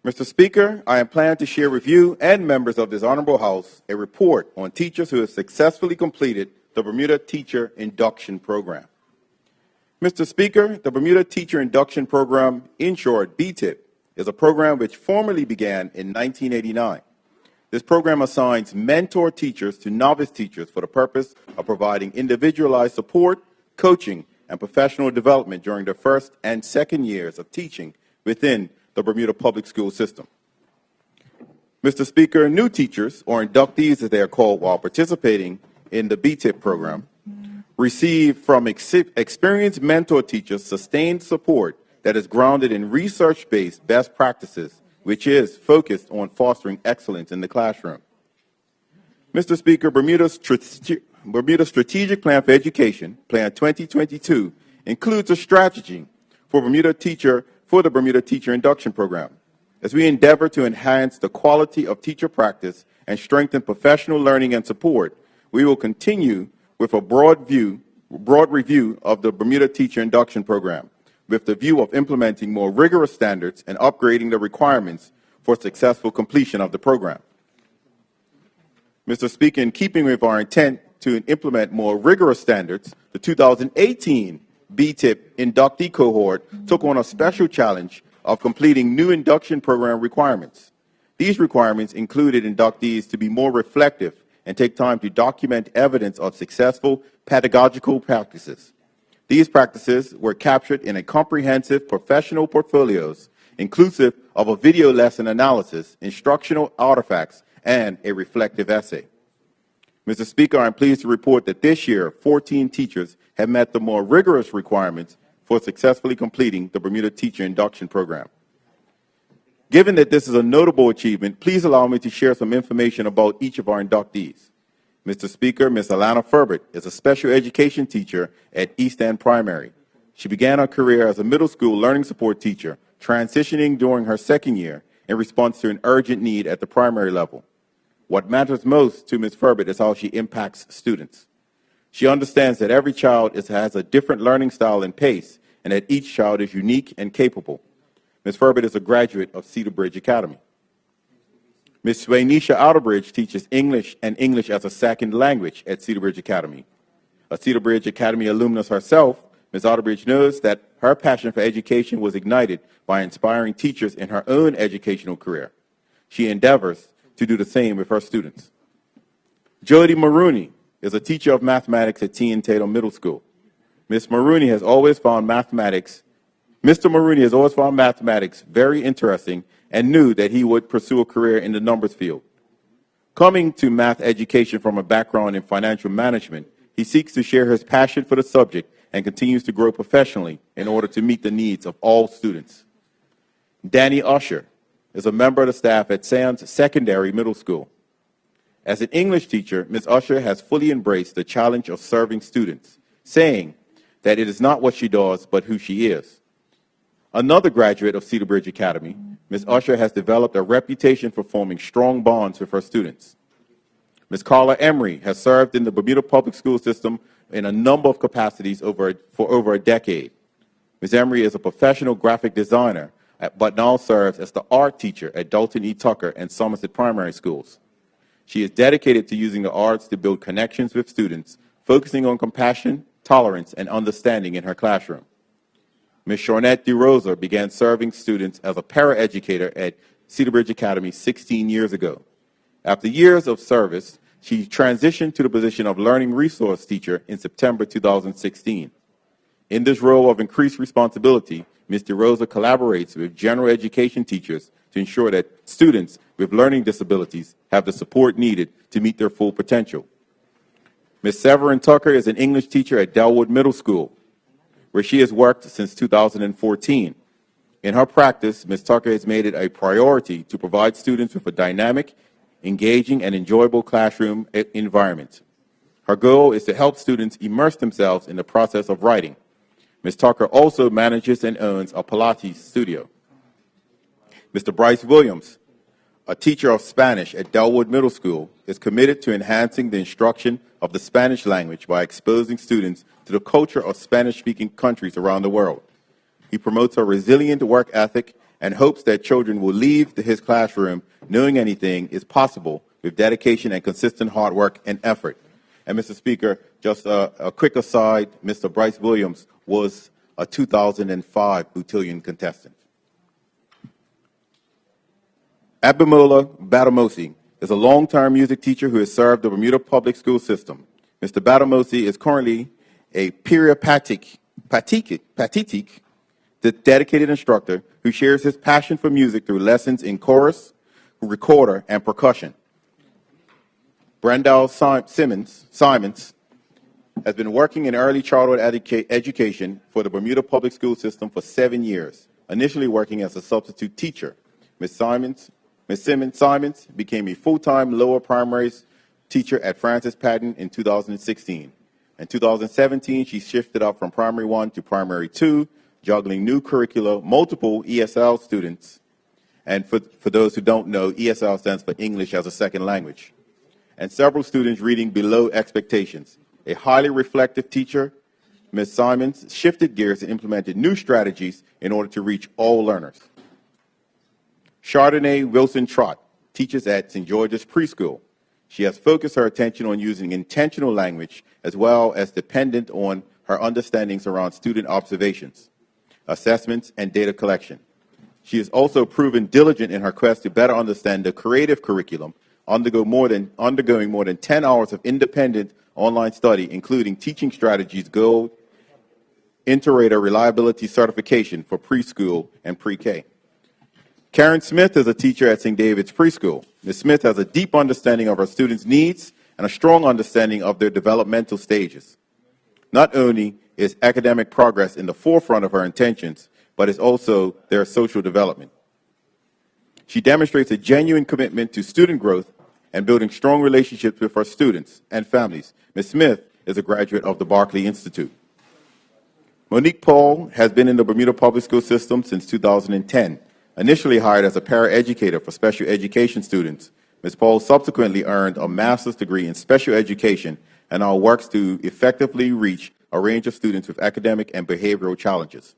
Mr. Speaker, I am planning to share with you and members of this Honorable House a report on teachers who have successfully completed the Bermuda Teacher Induction Program. Mr. Speaker, the Bermuda Teacher Induction Program, in short, BTIP, is a program which formally began in 1989. This program assigns mentor teachers to novice teachers for the purpose of providing individualized support, coaching, and professional development during their first and second years of teaching within the Bermuda public school system. Mr. Speaker, new teachers, or inductees as they are called while participating in the BTIP program, receive from experienced mentor teachers sustained support that is grounded in research-based best practices, which is focused on fostering excellence in the classroom. Mr. Speaker, Bermuda's Strategic Plan for Education, Plan 2022, includes a strategy for the Bermuda Teacher Induction Program. As we endeavor to enhance the quality of teacher practice and strengthen professional learning and support, we will continue with a broad review of the Bermuda Teacher Induction Program, with the view of implementing more rigorous standards and upgrading the requirements for successful completion of the program. Mr. Speaker, in keeping with our intent to implement more rigorous standards, the 2018 BTIP inductee cohort took on a special challenge of completing new induction program requirements. These requirements included inductees to be more reflective and take time to document evidence of successful pedagogical practices. These practices were captured in a comprehensive professional portfolios, inclusive of a video lesson analysis, instructional artifacts, and a reflective essay. Mr. Speaker, I'm pleased to report that this year, 14 teachers have met the more rigorous requirements for successfully completing the Bermuda Teacher Induction Program. Given that this is a notable achievement, please allow me to share some information about each of our inductees. Mr. Speaker, Ms. Alana Furbert is a special education teacher at East End Primary. She began her career as a middle school learning support teacher, transitioning during her second year in response to an urgent need at the primary level. What matters most to Ms. Furbert is how she impacts students. She understands that every child has a different learning style and pace, and that each child is unique and capable. Ms. Furbert is a graduate of Cedar Bridge Academy. Ms. Swaynisha Outerbridge teaches English and English as a second language at Cedar Bridge Academy. A Cedar Bridge Academy alumnus herself, Ms. Outerbridge knows that her passion for education was ignited by inspiring teachers in her own educational career. She endeavors to do the same with her students. Jody Maroney is a teacher of mathematics at T. and Tatum Middle School. Mr. Maroney has always found mathematics very interesting and knew that he would pursue a career in the numbers field. Coming to math education from a background in financial management, he seeks to share his passion for the subject and continues to grow professionally in order to meet the needs of all students. Danny Usher is a member of the staff at Sands Secondary Middle School. As an English teacher, Ms. Usher has fully embraced the challenge of serving students, saying that it is not what she does, but who she is. Another graduate of Cedar Bridge Academy, Ms. Usher has developed a reputation for forming strong bonds with her students. Ms. Carla Emery has served in the Bermuda public school system in a number of capacities for over a decade. Ms. Emery is a professional graphic designer, but now serves as the art teacher at Dalton E. Tucker and Somerset Primary Schools. She is dedicated to using the arts to build connections with students, focusing on compassion, tolerance, and understanding in her classroom. Ms. Shawnette DeRosa began serving students as a paraeducator at Cedar Bridge Academy 16 years ago. After years of service, she transitioned to the position of learning resource teacher in September 2016. In this role of increased responsibility, Ms. DeRosa collaborates with general education teachers to ensure that students with learning disabilities have the support needed to meet their full potential. Ms. Severin Tucker is an English teacher at Delwood Middle School, where she has worked since 2014. In her practice, Ms. Tucker has made it a priority to provide students with a dynamic, engaging, and enjoyable classroom environment. Her goal is to help students immerse themselves in the process of writing. Ms. Tucker also manages and owns a Pilates studio. Mr. Bryce Williams, a teacher of Spanish at Delwood Middle School, is committed to enhancing the instruction of the Spanish language by exposing students to the culture of Spanish-speaking countries around the world. He promotes a resilient work ethic and hopes that children will leave his classroom knowing anything is possible with dedication and consistent hard work and effort. And Mr. Speaker, just a quick aside, Mr. Bryce Williams was a 2005 Boutilian contestant. Abibola Batamosi is a long-term music teacher who has served the Bermuda public school system. Mr. Batamosi is currently a peripatetic, dedicated instructor who shares his passion for music through lessons in chorus, recorder, and percussion. Brandel Simons has been working in early childhood education for the Bermuda public school system for 7 years, initially working as a substitute teacher. Ms. Simons became a full-time lower primary teacher at Francis Patton in 2016. In 2017, she shifted up from Primary 1 to Primary 2, juggling new curricula, multiple ESL students, and for those who don't know, ESL stands for English as a Second Language, and several students reading below expectations. A highly reflective teacher, Ms. Simons shifted gears and implemented new strategies in order to reach all learners. Chardonnay Wilson Trott teaches at St. George's Preschool. She has focused her attention on using intentional language as well as dependent on her understandings around student observations, assessments, and data collection. She has also proven diligent in her quest to better understand the creative curriculum, undergoing more than 10 hours of independent online study, including Teaching Strategies Gold Inter-Rater Reliability Certification for preschool and pre-K. Karen Smith is a teacher at St. David's Preschool. Ms. Smith has a deep understanding of her students' needs and a strong understanding of their developmental stages. Not only is academic progress in the forefront of her intentions, but is also their social development. She demonstrates a genuine commitment to student growth and building strong relationships with her students and families. Ms. Smith is a graduate of the Barclay Institute. Monique Paul has been in the Bermuda public school system since 2010. Initially hired as a paraeducator for special education students, Ms. Paul subsequently earned a master's degree in special education and now works to effectively reach a range of students with academic and behavioral challenges.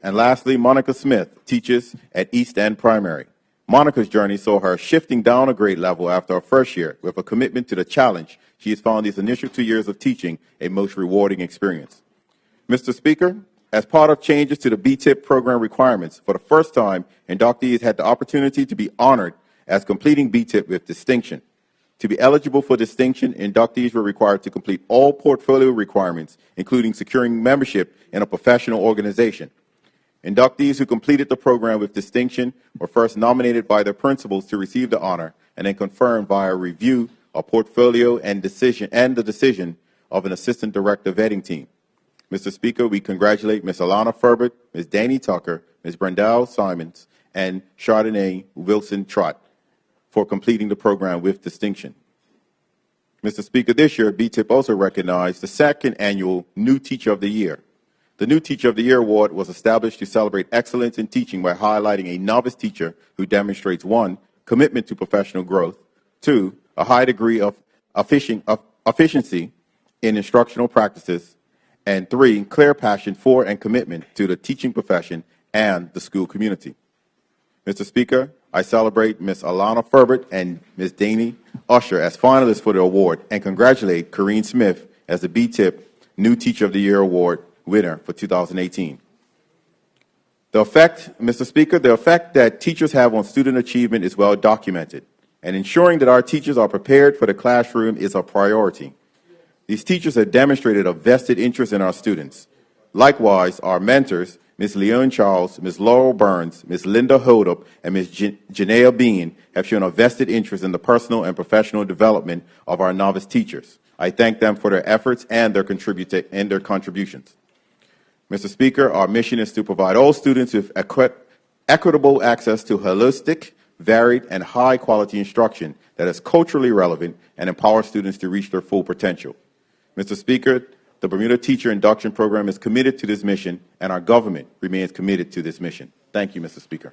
And lastly, Monica Smith teaches at East End Primary. Monica's journey saw her shifting down a grade level after her first year. With a commitment to the challenge, she has found these initial 2 years of teaching a most rewarding experience. Mr. Speaker, as part of changes to the BTIP program requirements, for the first time, inductees had the opportunity to be honored as completing BTIP with distinction. To be eligible for distinction, inductees were required to complete all portfolio requirements, including securing membership in a professional organization. Inductees who completed the program with distinction were first nominated by their principals to receive the honor and then confirmed via review of portfolio and the decision of an assistant director vetting team. Mr. Speaker, we congratulate Ms. Alana Ferbert, Ms. Danny Tucker, Ms. Brendel Simons, and Chardonnay Wilson Trott for completing the program with distinction. Mr. Speaker, this year, BTIP also recognized the second annual New Teacher of the Year. The New Teacher of the Year award was established to celebrate excellence in teaching by highlighting a novice teacher who demonstrates 1, commitment to professional growth, 2, a high degree of efficiency in instructional practices, and 3, clear passion for and commitment to the teaching profession and the school community. Mr. Speaker, I celebrate Ms. Alana Ferbert and Ms. Danny Usher as finalists for the award and congratulate Corrine Smith as the BTIP New Teacher of the Year Award winner for 2018. Mr. Speaker, the effect that teachers have on student achievement is well documented, and ensuring that our teachers are prepared for the classroom is a priority. These teachers have demonstrated a vested interest in our students. Likewise, our mentors, Ms. Leon Charles, Ms. Laurel Burns, Ms. Linda Hodup, and Ms. Janelle Bean have shown a vested interest in the personal and professional development of our novice teachers. I thank them for their efforts and their contributions. Mr. Speaker, our mission is to provide all students with equitable access to holistic, varied, and high-quality instruction that is culturally relevant and empowers students to reach their full potential. Mr. Speaker, the Bermuda Teacher Induction Program is committed to this mission, and our government remains committed to this mission. Thank you, Mr. Speaker.